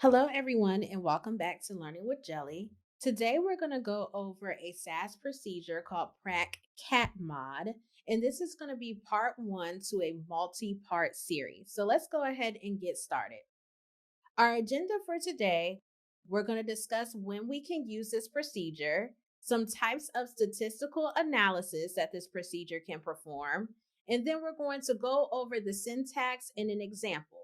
Hello, everyone, and welcome back to Learning with Jelly. Today, we're going to go over a SAS procedure called PROC CATMOD, and this is going to be part one to a multi part series. So, let's go ahead and get started. Our agenda for today, we're going to discuss when we can use this procedure, some types of statistical analysis that this procedure can perform, and then we're going to go over the syntax and an example.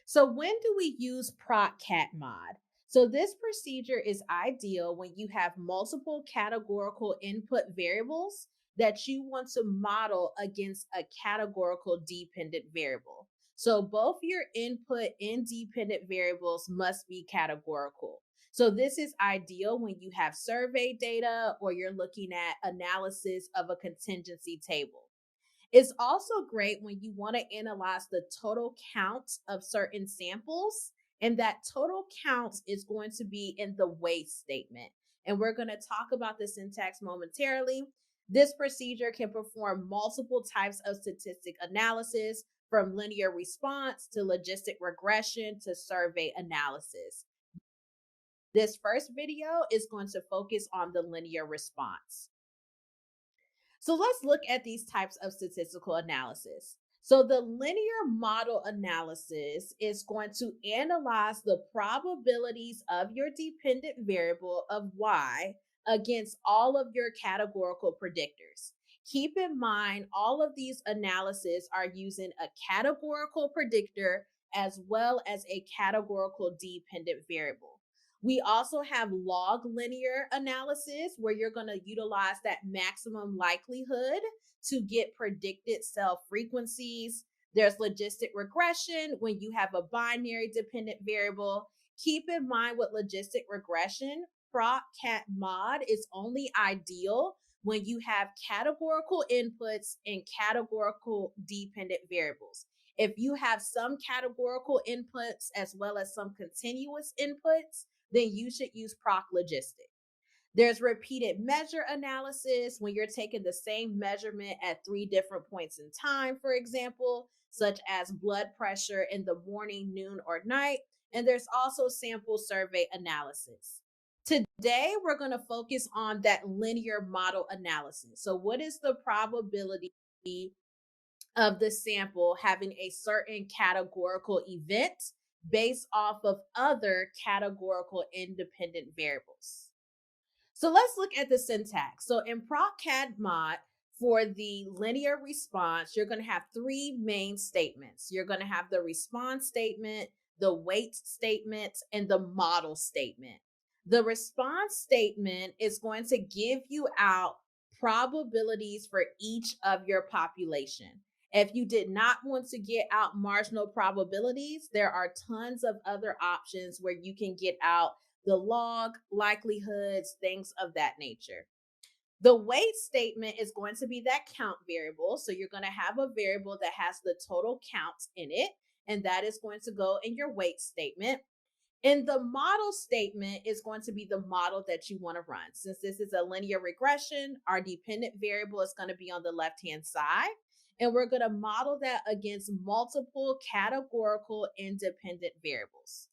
So when do we use PROC CATMOD? So this procedure is ideal when you have multiple categorical input variables that you want to model against a categorical dependent variable. So both your input and dependent variables must be categorical. So this is ideal when you have survey data or you're looking at analysis of a contingency table. It's also great when you want to analyze the total count of certain samples, and that total count is going to be in the weight statement. And we're going to talk about the syntax momentarily. This procedure can perform multiple types of statistic analysis, from linear response to logistic regression to survey analysis. This first video is going to focus on the linear response. So let's look at these types of statistical analysis. So the linear model analysis is going to analyze the probabilities of your dependent variable of y against all of your categorical predictors. Keep in mind, all of these analyses are using a categorical predictor as well as a categorical dependent variable. We also have log linear analysis where you're going to utilize that maximum likelihood to get predicted cell frequencies. There's logistic regression when you have a binary dependent variable. Keep in mind with logistic regression, PROC CATMOD is only ideal when you have categorical inputs and categorical dependent variables. If you have some categorical inputs as well as some continuous inputs, then you should use PROC logistic. There's repeated measure analysis when you're taking the same measurement at 3 different points in time, for example, such as blood pressure in the morning, noon, or night. And there's also sample survey analysis. Today, we're going to focus on that linear model analysis. So, what is the probability of the sample having a certain categorical event based off of other categorical independent variables? So let's look at the syntax. So in PROC CATMOD, for the linear response, you're going to have 3 main statements. You're going to have the response statement, the weight statement, and the model statement. The response statement is going to give you out probabilities for each of your population. If you did not want to get out marginal probabilities, there are tons of other options where you can get out the log, likelihoods, things of that nature. The weight statement is going to be that count variable. So you're going to have a variable that has the total counts in it, and that is going to go in your weight statement. And the model statement is going to be the model that you want to run. Since this is a linear regression, our dependent variable is going to be on the left-hand side. And we're going to model that against multiple categorical independent variables.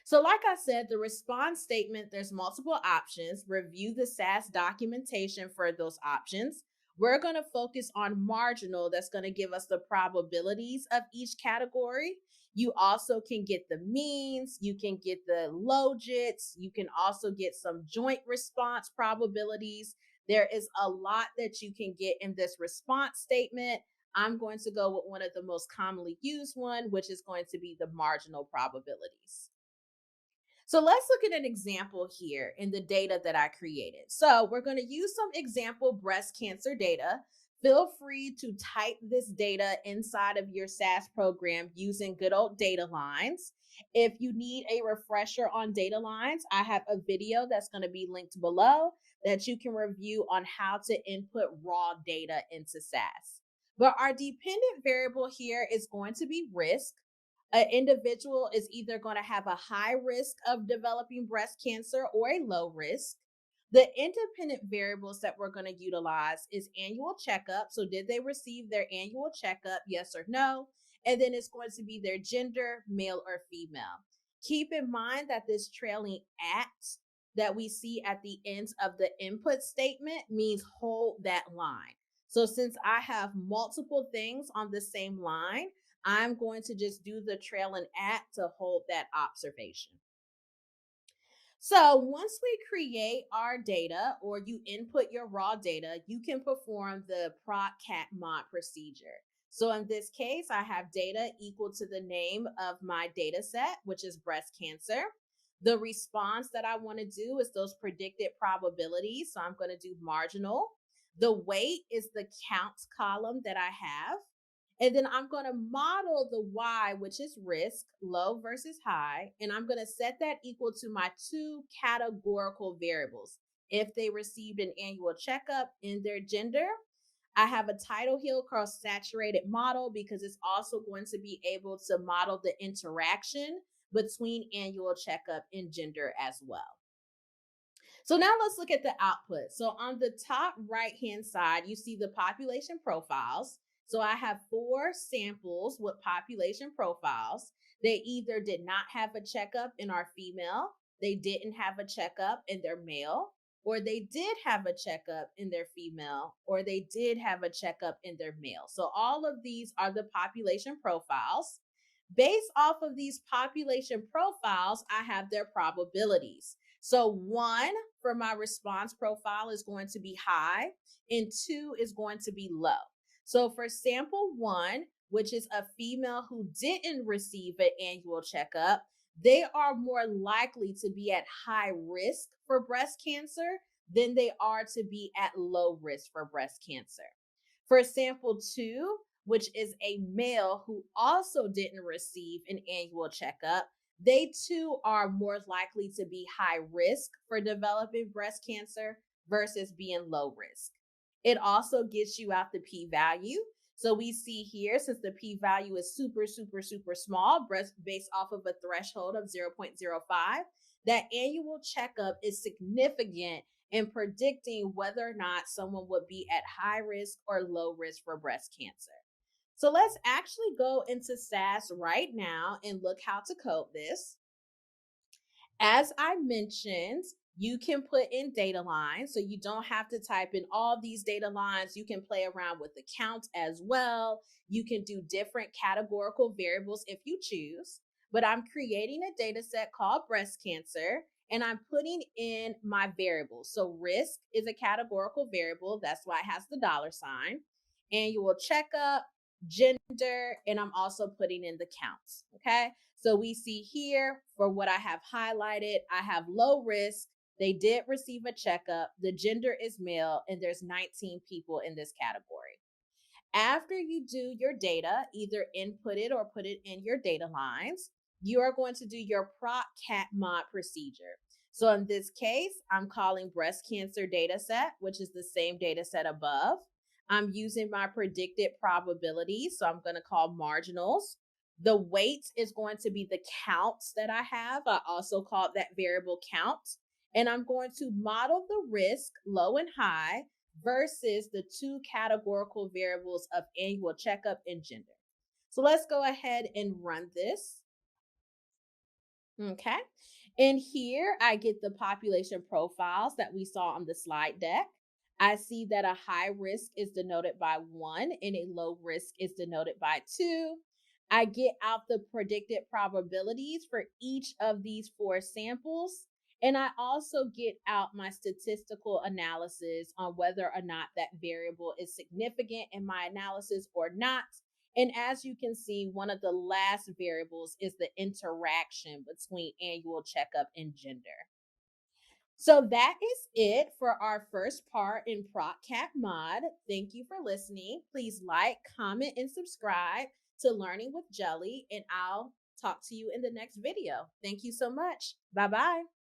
So like I said, the response statement, there's multiple options. Review the SAS documentation for those options. We're going to focus on marginal. That's going to give us the probabilities of each category. You also can get the means. You can get the logits. You can also get some joint response probabilities. There is a lot that you can get in this response statement. I'm going to go with one of the most commonly used one, which is going to be the marginal probabilities. So let's look at an example here in the data that I created. So we're going to use some example breast cancer data. Feel free to type this data inside of your SAS program using good old data lines. If you need a refresher on data lines, I have a video that's going to be linked below that you can review on how to input raw data into SAS. But our dependent variable here is going to be risk. An individual is either going to have a high risk of developing breast cancer or a low risk. The independent variables that we're going to utilize is annual checkup. So did they receive their annual checkup? Yes or no? and then it's going to be their gender, male or female. Keep in mind that this trailing at that we see at the ends of the input statement means hold that line. So since I have multiple things on the same line, I'm going to just do the trailing at to hold that observation. So once we create our data or you input your raw data, you can perform the PROC CATMOD procedure. So in this case, I have data equal to the name of my data set, which is breast cancer. The response that I want to do is those predicted probabilities. So I'm going to do marginal. The weight is the counts column that I have. And then I'm going to model the Y, which is risk, low versus high. And I'm going to set that equal to my two categorical variables. If they received an annual checkup in their gender, I have a tidal hill cross saturated model because it's also going to be able to model the interaction between annual checkup and gender as well. So now let's look at the output. So on the top right-hand side, you see the population profiles. So I have 4 samples with population profiles. They either did not have a checkup and are female, they didn't have a checkup and they're male, or they did have a checkup and they're female, or they did have a checkup and they're male. So all of these are the population profiles. Based off of these population profiles, I have their probabilities. So 1 for my response profile is going to be high, and 2 is going to be low. So for sample 1, which is a female who didn't receive an annual checkup, they are more likely to be at high risk for breast cancer than they are to be at low risk for breast cancer. For sample 2, which is a male who also didn't receive an annual checkup, they too are more likely to be high risk for developing breast cancer versus being low risk. It also gets you out the p-value. So we see here, since the p-value is super, super, super small, based off of a threshold of 0.05, that annual checkup is significant in predicting whether or not someone would be at high risk or low risk for breast cancer. So let's actually go into SAS right now and look how to code this. As I mentioned, you can put in data lines, so you don't have to type in all these data lines. You can play around with the count as well. You can do different categorical variables if you choose, but I'm creating a data set called breast cancer, and I'm putting in my variables. So risk is a categorical variable. That's why it has the $sign. Annual checkup, gender, and I'm also putting in the counts, okay? So we see here for what I have highlighted, I have low risk. They did receive a checkup. The gender is male, and there's 19 people in this category. After you do your data, either input it or put it in your data lines, you are going to do your PROC CATMOD procedure. So in this case, I'm calling breast cancer data set, which is the same data set above. I'm using my predicted probability, so I'm going to call marginals. The weight is going to be the counts that I have. I also call that variable count. And I'm going to model the risk, low and high, versus the 2 categorical variables of annual checkup and gender. So let's go ahead and run this. Okay. And here I get the population profiles that we saw on the slide deck. I see that a high risk is denoted by 1 and a low risk is denoted by 2. I get out the predicted probabilities for each of these 4 samples. And I also get out my statistical analysis on whether or not that variable is significant in my analysis or not. And as you can see, one of the last variables is the interaction between annual checkup and gender. So that is it for our first part in PROC CATMOD. Thank you for listening. Please like, comment, and subscribe to Learning with Jelly, and I'll talk to you in the next video. Thank you so much. Bye-bye.